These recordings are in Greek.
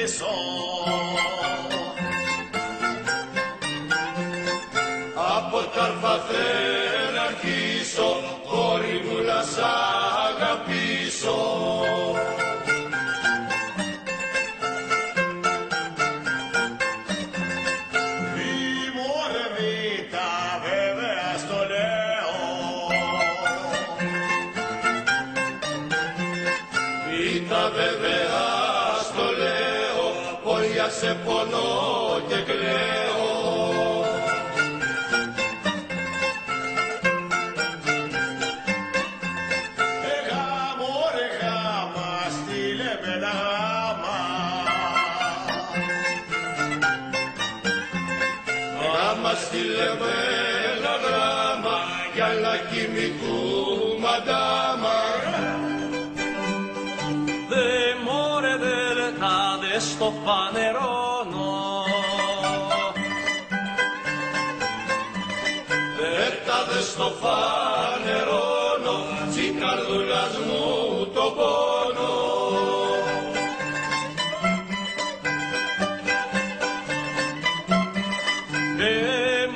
ζήσω. Από τα αρφαθέ να αρχίσω, κόρη μου να σ' αγαπήσω. Βέβαια στο λέω, πόδια σε πονώ και κλαίω. Γάμο ρε γάμα, στείλε με ένα γάμα. Γάμα στείλε με ένα γράμμα, για λακιμικού μαντάμα. Στο φανερώνω, έρταδε στο φανερώνω, τσι καρδούλας μου το πόνο.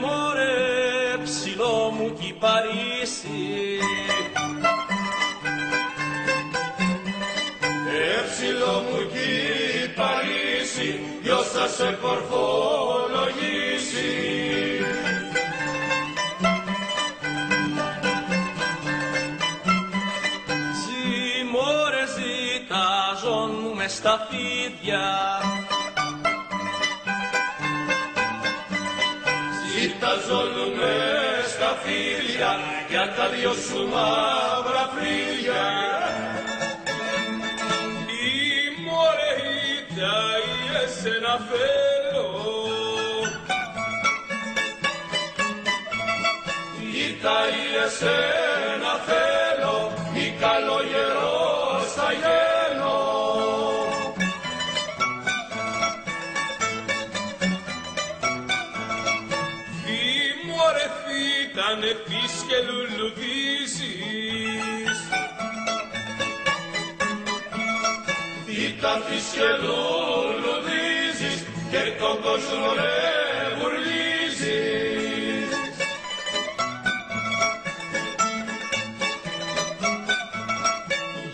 μωρέ ψηλό μου κι Παρίσι, ψηλό μου κι Παρίσι, ποιος θα σε κορφολογήσει. Μωρέ ζητάζον μου μες στα φίδια, ζητάζον μου μες στα φίδια, για τα δυο σου μαύρα φρύδια. Εσένα θέλω, κοίτα εσένα θέλω, μη καλογερός θα γίνω. Τι μωρέ φύτανε πεις και λουλουδίζεις, τι τα πεις και λουλουδίζεις, και τον κόσμο ρε γουρλίζεις.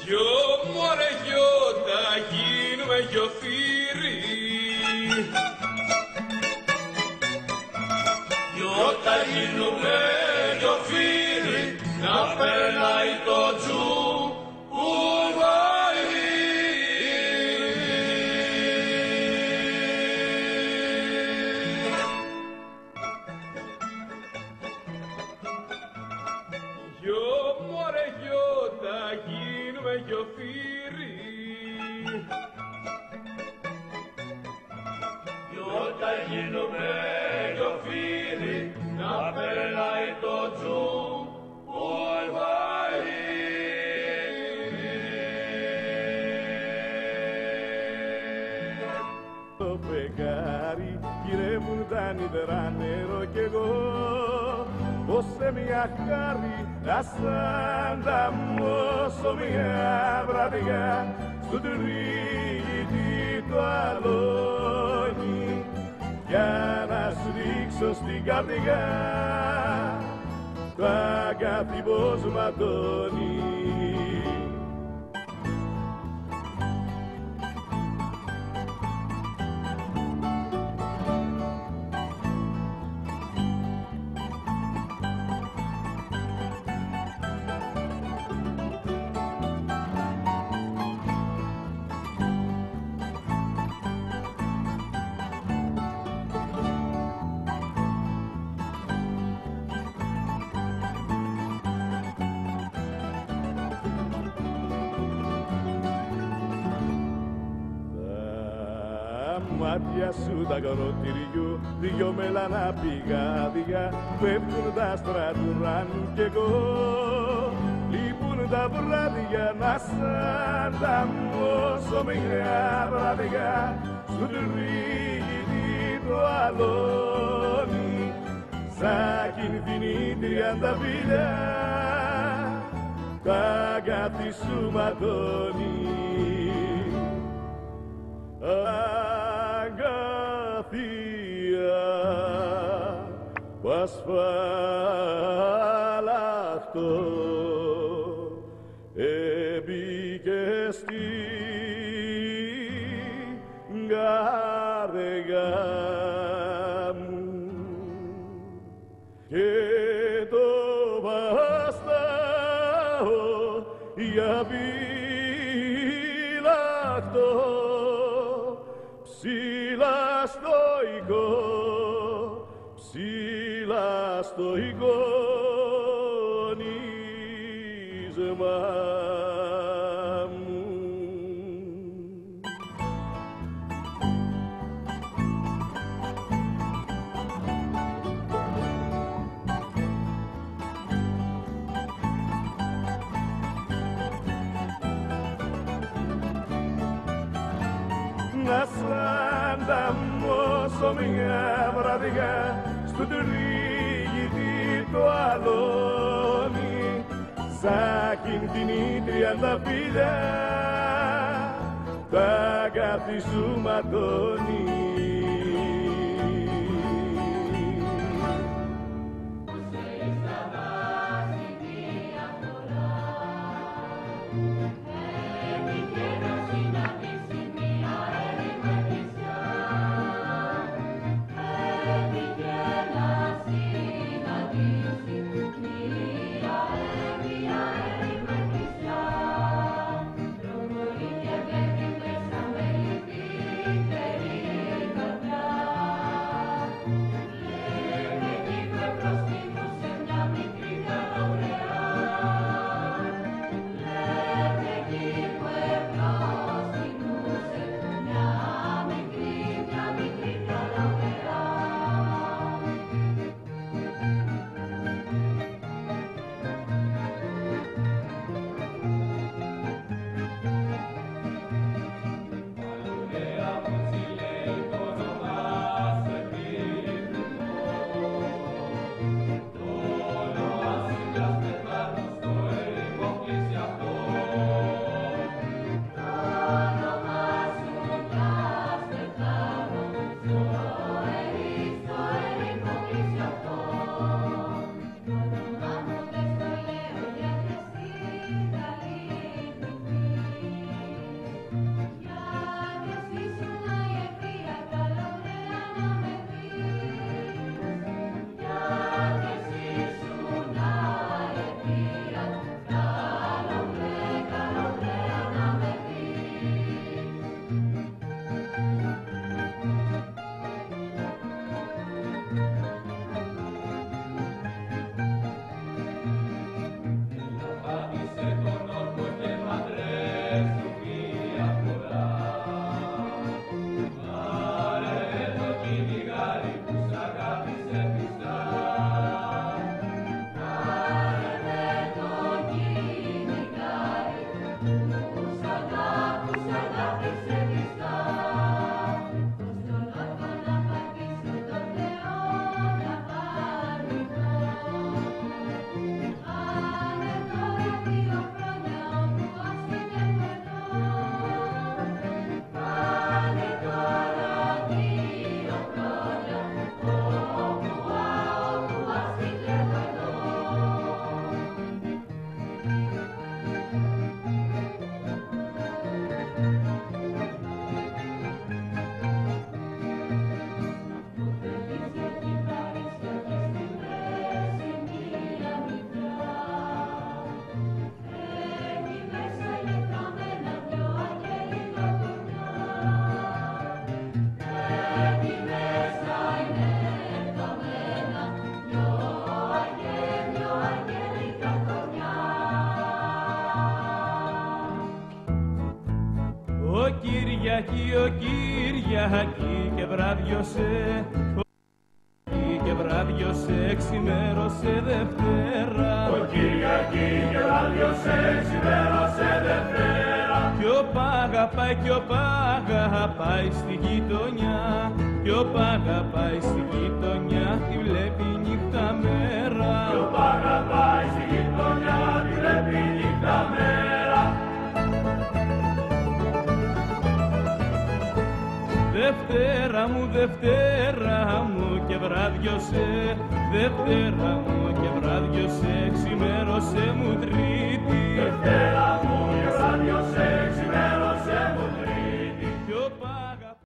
Γιο μωρέ γιο, θα γίνουμε γιο φύρι, Γιο θα γίνουμε γιο φύρι, να περνάει το τζουβάλι. Όταν γίνουμε δυο φίλοι, να περνάει το τζουβάλι. Το φεγγάρι γυρεύουν τα νητερά νερό κι εγώ, πως σε μια χάρη να σ' ανταμώσω μια βραδιά στου τρίγητη το αλόνι, για να σου δείξω στην καρδιά το αγάπη πως ματώνει. Μάτια σου τα κοροτηριού, δυο μελανά πηγάδια, πέφτουν τα άστρα του ουρανού κι εγώ λείπουν τα βράδια να σ' ανταμώσω μια βραδιά σου τρίγητη το αλόνι, σαν κινδυνή τριανταφύλια τα αγάπη σου ματώνει. ασφάλακτο έμπηκε στην καρδιά μου και το βαστάω για φυλακτό ψηλά στοικό, ψηλά στοικό νίσμα μου. Να σ' ανταμώσω μια βραδιά στο τρίγητη το αλόνι σαν κινδυνή 30 φύλλα τα αγάπη σου ματώνει. Ο Κυριακή και βράδιωσε, και βράδιωσε, ξημέρωσε Δευτέρα. Ο Κυριακή και βράδιωσε, ξημέρωσε Δευτέρα. Κι ο Πάγα πάει, κι ο Πάγα πάει στη γειτονιά, κι ο Πάγα πάει στη γειτονιά, τη βλέπει νύχτα μέρα. Κι ο Πάγα πάει στη γειτονιά, τη βλέπει νύχτα μέρα. Δευτέρα μου και βράδιωσε, Δευτέρα μου και βράδιωσε, ξημέρωσε μου